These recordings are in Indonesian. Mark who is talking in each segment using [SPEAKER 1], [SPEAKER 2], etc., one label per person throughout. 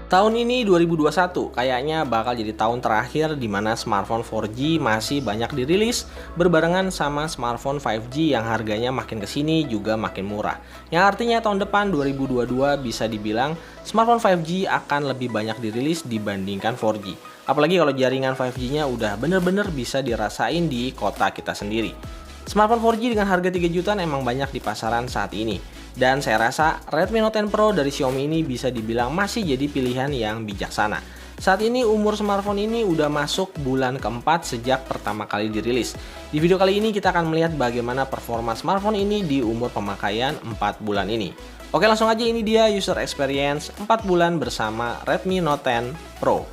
[SPEAKER 1] Tahun ini 2021 kayaknya bakal jadi tahun terakhir di mana smartphone 4G masih banyak dirilis berbarengan sama smartphone 5G yang harganya makin kesini juga makin murah. Yang artinya tahun depan 2022 bisa dibilang smartphone 5G akan lebih banyak dirilis dibandingkan 4G. Apalagi kalau jaringan 5G-nya udah bener-bener bisa dirasain di kota kita sendiri. Smartphone 4G dengan harga 3 jutaan emang banyak di pasaran saat ini. Dan saya rasa Redmi Note 10 Pro dari Xiaomi ini bisa dibilang masih jadi pilihan yang bijaksana. Saat ini umur smartphone ini udah masuk bulan keempat sejak pertama kali dirilis. Di video kali ini kita akan melihat bagaimana performa smartphone ini di umur pemakaian 4 bulan ini. Oke, langsung aja, ini dia user experience 4 bulan bersama Redmi Note 10 Pro.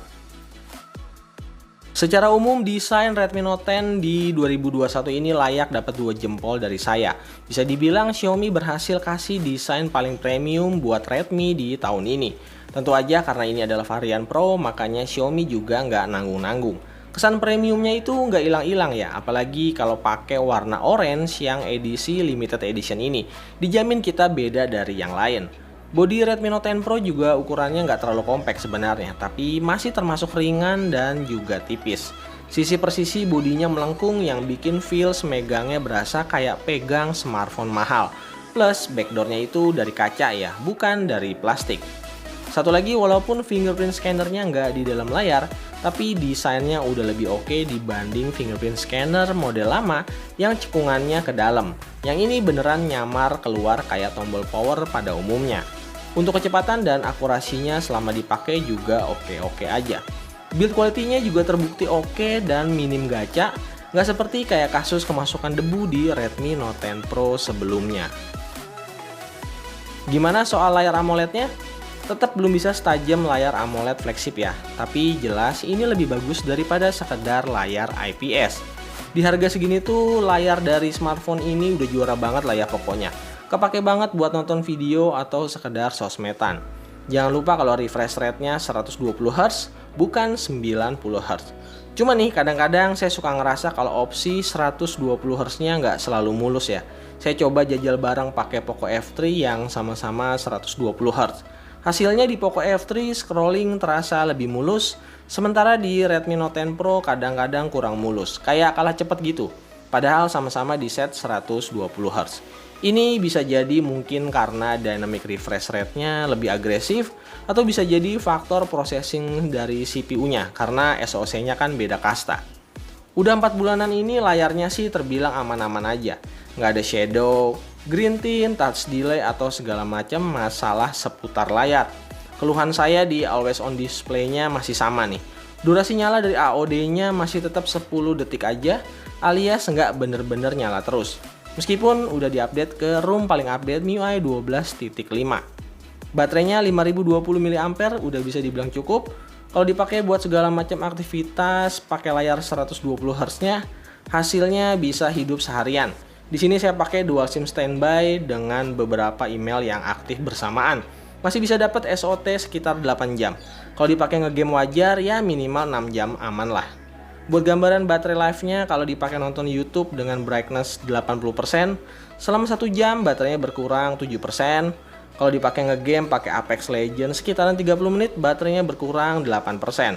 [SPEAKER 1] Secara umum, desain Redmi Note 10 di 2021 ini layak dapat 2 jempol dari saya. Bisa dibilang Xiaomi berhasil kasih desain paling premium buat Redmi di tahun ini. Tentu aja karena ini adalah varian Pro, makanya Xiaomi juga nggak nanggung-nanggung. Kesan premiumnya itu nggak hilang-hilang ya, apalagi kalau pakai warna orange yang edisi limited edition ini. Dijamin kita beda dari yang lain. Bodi Redmi Note 10 Pro juga ukurannya nggak terlalu kompak sebenarnya, tapi masih termasuk ringan dan juga tipis. Sisi per sisi bodinya melengkung yang bikin feels megangnya berasa kayak pegang smartphone mahal. Plus backdoornya itu dari kaca ya, bukan dari plastik. Satu lagi, walaupun fingerprint scannernya nggak di dalam layar, tapi desainnya udah lebih oke dibanding fingerprint scanner model lama yang cekungannya ke dalam. Yang ini beneran nyamar keluar kayak tombol power pada umumnya. Untuk kecepatan dan akurasinya selama dipakai juga oke-oke aja. Build quality-nya juga terbukti oke dan minim gacha, nggak seperti kayak kasus kemasukan debu di Redmi Note 10 Pro sebelumnya. Gimana soal layar AMOLED-nya? Tetap belum bisa setajam layar AMOLED flagship ya, tapi jelas ini lebih bagus daripada sekedar layar IPS. Di harga segini tuh layar dari smartphone ini udah juara banget lah ya pokoknya. Kepake banget buat nonton video atau sekedar sosmedan. Jangan lupa kalau refresh rate-nya 120Hz bukan 90Hz. Cuma nih kadang-kadang saya suka ngerasa kalau opsi 120Hz-nya nggak selalu mulus ya. Saya coba jajal bareng pakai Poco F3 yang sama-sama 120Hz. Hasilnya di Poco F3 scrolling terasa lebih mulus, sementara di Redmi Note 10 Pro kadang-kadang kurang mulus, kayak kalah cepet gitu. Padahal sama-sama di set 120Hz. Ini bisa jadi mungkin karena dynamic refresh rate-nya lebih agresif, atau bisa jadi faktor processing dari CPU-nya karena SoC-nya kan beda kasta. Udah 4 bulanan ini layarnya sih terbilang aman-aman aja. Nggak ada shadow, green tint, touch delay, atau segala macam masalah seputar layar. Keluhan saya di always on display-nya masih sama nih. Durasi nyala dari AOD-nya masih tetap 10 detik aja, alias nggak bener-bener nyala terus. Meskipun udah diupdate ke ROM paling update MIUI 12.5. Baterainya 5020 mAh udah bisa dibilang cukup. Kalau dipakai buat segala macam aktivitas pakai layar 120Hz-nya, hasilnya bisa hidup seharian. Di sini saya pakai dual SIM standby dengan beberapa email yang aktif bersamaan. Masih bisa dapat SOT sekitar 8 jam. Kalau dipakai ngegame wajar ya minimal 6 jam aman lah. Buat gambaran baterai life-nya kalau dipakai nonton YouTube dengan brightness 80%, selama 1 jam baterainya berkurang 7%. Kalau dipakai ngegame pakai Apex Legends sekitaran 30 menit baterainya berkurang 8%.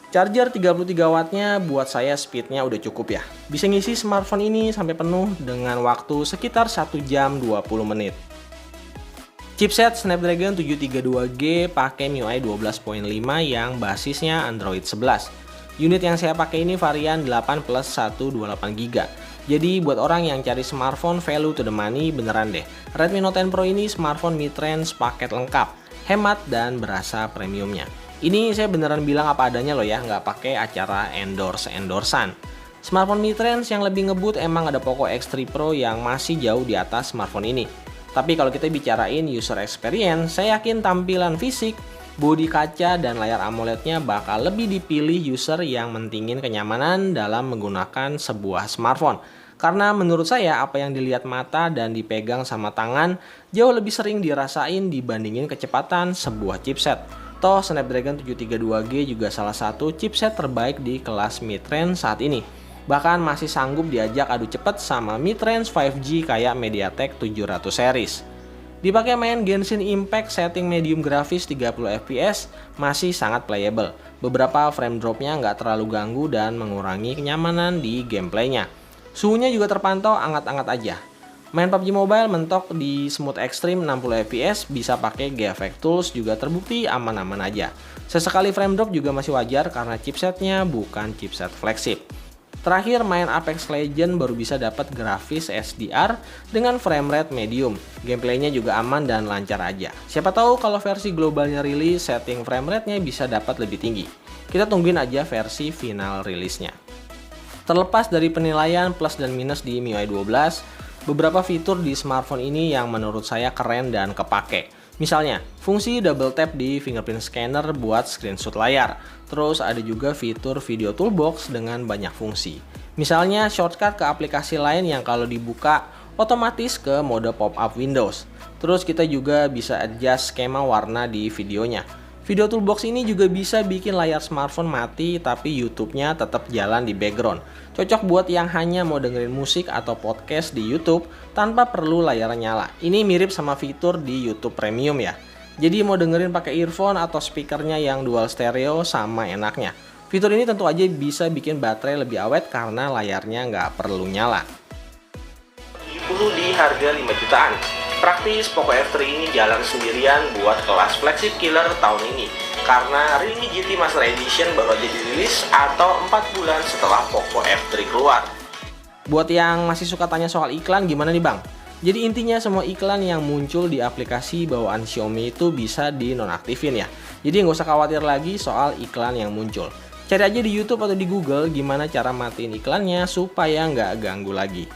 [SPEAKER 1] Charger 33 wattnya buat saya speednya udah cukup ya. Bisa ngisi smartphone ini sampai penuh dengan waktu sekitar 1 jam 20 menit. Chipset Snapdragon 732G pakai MIUI 12.5 yang basisnya Android 11. Unit yang saya pakai ini varian 8 plus 128GB. Jadi buat orang yang cari smartphone value to the money beneran deh. Redmi Note 10 Pro ini smartphone mid-range paket lengkap, hemat dan berasa premiumnya. Ini saya beneran bilang apa adanya loh ya, nggak pakai acara endorse-endorsan. Smartphone mid-range yang lebih ngebut emang ada Poco X3 Pro yang masih jauh di atas smartphone ini. Tapi kalau kita bicarain user experience, saya yakin tampilan fisik, bodi kaca, dan layar AMOLED-nya bakal lebih dipilih user yang mentingin kenyamanan dalam menggunakan sebuah smartphone. Karena menurut saya apa yang dilihat mata dan dipegang sama tangan jauh lebih sering dirasain dibandingin kecepatan sebuah chipset. Toh Snapdragon 732G juga salah satu chipset terbaik di kelas mid-range saat ini. Bahkan masih sanggup diajak adu cepat sama mid-range 5G kayak MediaTek 700 series. Dipakai main Genshin Impact setting medium grafis 30 fps masih sangat playable. Beberapa frame dropnya nggak terlalu ganggu dan mengurangi kenyamanan di gameplaynya. Suhunya juga terpantau anget-anget aja. Main PUBG Mobile mentok di smooth extreme 60 fps, bisa pakai GFX Tools juga terbukti aman-aman aja. Sesekali frame drop juga masih wajar karena chipsetnya bukan chipset flagship. Terakhir main Apex Legends baru bisa dapat grafis SDR dengan frame rate medium. Gameplaynya juga aman dan lancar aja. Siapa tahu kalau versi globalnya rilis, setting frame rate-nya bisa dapat lebih tinggi. Kita tungguin aja versi final rilisnya. Terlepas dari penilaian plus dan minus di MIUI 12, beberapa fitur di smartphone ini yang menurut saya keren dan kepake. Misalnya, fungsi double tap di fingerprint scanner buat screenshot layar. Terus ada juga fitur video toolbox dengan banyak fungsi. Misalnya shortcut ke aplikasi lain yang kalau dibuka otomatis ke mode pop-up Windows. Terus kita juga bisa adjust skema warna di videonya. Video toolbox ini juga bisa bikin layar smartphone mati tapi YouTube-nya tetap jalan di background. Cocok buat yang hanya mau dengerin musik atau podcast di YouTube tanpa perlu layar nyala. Ini mirip sama fitur di YouTube Premium ya. Jadi mau dengerin pakai earphone atau speakernya yang dual stereo sama enaknya. Fitur ini tentu aja bisa bikin baterai lebih awet karena layarnya nggak perlu nyala. 10 di harga 5 jutaan. Praktis, Poco F3 ini jalan sendirian buat kelas flagship killer tahun ini karena Realme GT Master Edition baru aja dirilis atau 4 bulan setelah Poco F3 keluar. Buat yang masih suka tanya soal iklan, gimana nih bang? Jadi intinya semua iklan yang muncul di aplikasi bawaan Xiaomi itu bisa dinonaktifin ya. Jadi nggak usah khawatir lagi soal iklan yang muncul. Cari aja di YouTube atau di Google gimana cara matiin iklannya supaya nggak ganggu lagi.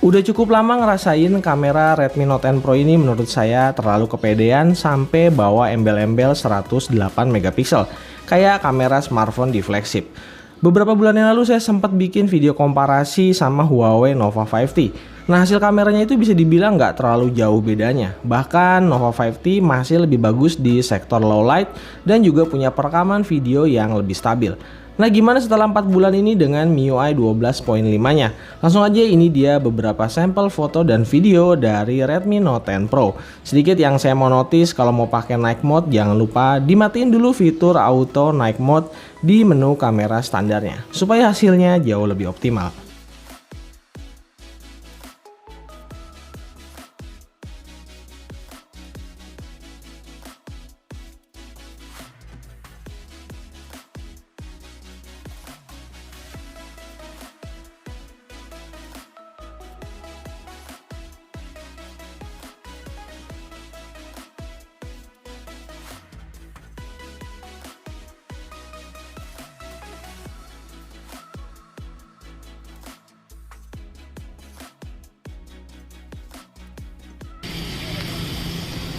[SPEAKER 1] Udah cukup lama ngerasain kamera Redmi Note 10 Pro ini menurut saya terlalu kepedean sampai bawa embel-embel 108 megapiksel kayak kamera smartphone di flagship. Beberapa bulan yang lalu saya sempat bikin video komparasi sama Huawei Nova 5T. Nah hasil kameranya itu bisa dibilang nggak terlalu jauh bedanya. Bahkan Nova 5T masih lebih bagus di sektor low light dan juga punya perekaman video yang lebih stabil. Nah gimana setelah 4 bulan ini dengan MIUI 12.5-nya? Langsung aja ini dia beberapa sampel foto dan video dari Redmi Note 10 Pro. Sedikit yang saya mau notice kalau mau pakai night mode jangan lupa dimatiin dulu fitur auto night mode di menu kamera standarnya supaya hasilnya jauh lebih optimal.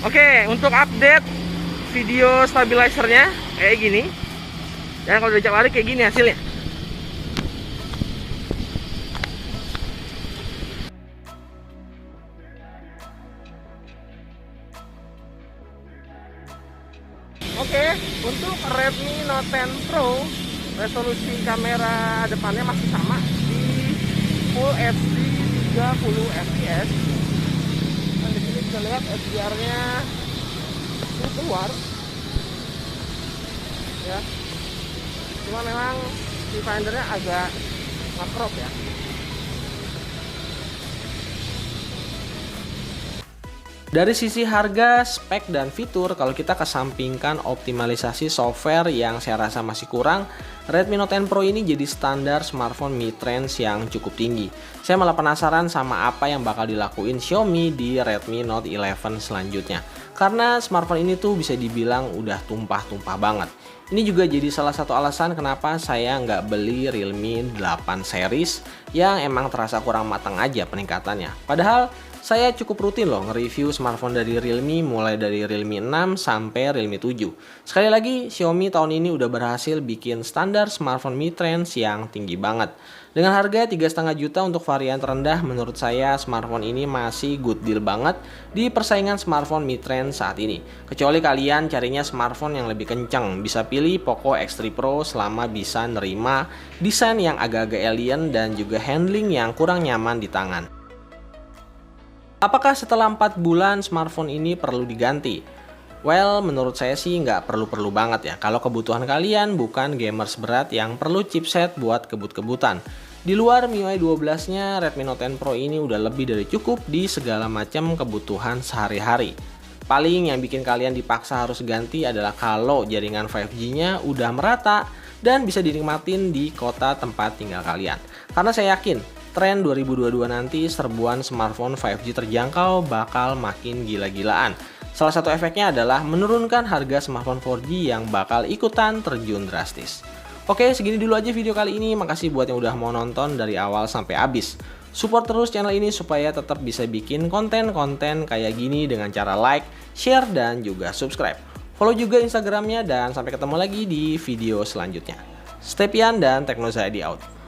[SPEAKER 1] Oke, untuk update video stabilizernya kayak gini. Dan kalau diajak lari kayak gini hasilnya. Oke, untuk Redmi Note 10 Pro resolusi kamera depannya masih sama di Full HD 30 fps. Dan di sini bisa lihat HDR-nya keluar, ya. Cuma memang viewfindernya agak nge-crop ya. Dari sisi harga, spek, dan fitur, kalau kita kesampingkan optimalisasi software yang saya rasa masih kurang, Redmi Note 10 Pro ini jadi standar smartphone mid-range yang cukup tinggi. Saya malah penasaran sama apa yang bakal dilakuin Xiaomi di Redmi Note 11 selanjutnya. Karena smartphone ini tuh bisa dibilang udah tumpah-tumpah banget. Ini juga jadi salah satu alasan kenapa saya nggak beli Realme 8 series yang emang terasa kurang matang aja peningkatannya. Padahal saya cukup rutin loh nge-review smartphone dari Realme mulai dari Realme 6 sampai Realme 7. Sekali lagi, Xiaomi tahun ini udah berhasil bikin standar smartphone mid-range yang tinggi banget. Dengan harga 3,5 juta untuk varian terendah, menurut saya smartphone ini masih good deal banget di persaingan smartphone mid-range saat ini. Kecuali kalian carinya smartphone yang lebih kenceng, bisa pilih Poco X3 Pro selama bisa nerima desain yang agak-agak alien dan juga handling yang kurang nyaman di tangan. Apakah setelah 4 bulan smartphone ini perlu diganti? Well, menurut saya sih nggak perlu-perlu banget ya. Kalau kebutuhan kalian bukan gamers berat yang perlu chipset buat kebut-kebutan. Di luar MIUI 12-nya, Redmi Note 10 Pro ini udah lebih dari cukup di segala macam kebutuhan sehari-hari. Paling yang bikin kalian dipaksa harus ganti adalah kalau jaringan 5G-nya udah merata dan bisa dinikmatin di kota tempat tinggal kalian. Karena saya yakin, tren 2022 nanti serbuan smartphone 5G terjangkau bakal makin gila-gilaan. Salah satu efeknya adalah menurunkan harga smartphone 4G yang bakal ikutan terjun drastis. Oke, segini dulu aja video kali ini. Makasih buat yang udah mau nonton dari awal sampai habis. Support terus channel ini supaya tetap bisa bikin konten-konten kayak gini dengan cara like, share, dan juga subscribe. Follow juga Instagramnya dan sampai ketemu lagi di video selanjutnya. Stay pian dan Tekno Zaidi out.